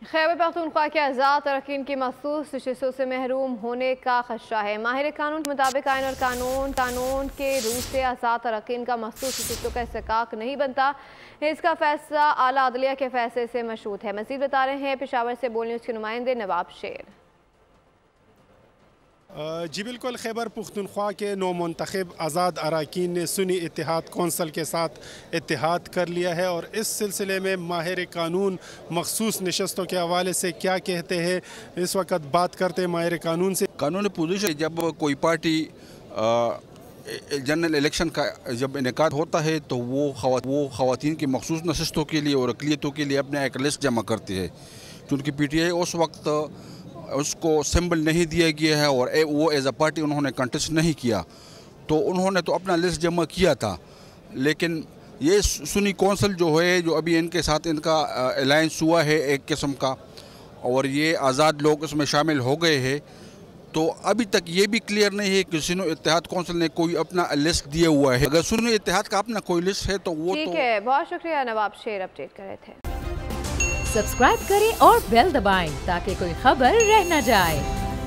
खैबर पख्तूनख्वा के आज़ाद अरकान की मखसूस नशिस्तों से महरूम होने का खदशा है। माहिर कानून के मुताबिक आइन और कानून के रूह से आज़ाद अरकान का मखसूस नशिस्तों का इस्तेकाक नहीं बनता। इसका फैसला आला अदलिया के फैसले से मशरूत है। मज़ीद बता रहे हैं पेशावर से बोल न्यूज़ के नुमाइंदे नवाब शेर। जी बिल्कुल, खैबर पुख्तनख्वा के नौमुंतखब आज़ाद अरकान ने सुन्नी इत्तेहाद कौंसल के साथ इत्तेहाद कर लिया है और इस सिलसिले में माहिर कानून मखसूस नशस्तों के हवाले से क्या कहते हैं, इस वक्त बात करते हैं माहिर कानून से। कानूनी पोजीशन, जब कोई पार्टी जनरल इलेक्शन का जब इनेकाद होता है तो वो ख़वातीन की मखसूस नशस्तों के लिए और अक़लियतों के लिए अपने एक लिस्ट जमा करती है। क्योंकि PTI उस वक्त उसको सिंबल नहीं दिया गया है और वो एज अ पार्टी उन्होंने कंटेस्ट नहीं किया, तो उन्होंने तो अपना लिस्ट जमा किया था। लेकिन ये सुन्नी कौंसल जो है, जो अभी इनके साथ इनका अलायंस हुआ है एक किस्म का, और ये आज़ाद लोग इसमें शामिल हो गए हैं, तो अभी तक ये भी क्लियर नहीं है कि सुन्नी इत्तेहाद कौंसिल ने कोई अपना लिस्ट दिया हुआ है। अगर सुन्नी इत्तेहाद का अपना कोई लिस्ट है तो वो ठीक है। बहुत शुक्रिया नवाब शेर, अपडेट कर रहे थे। सब्सक्राइब करें और बेल दबाएं ताकि कोई खबर रह न जाए।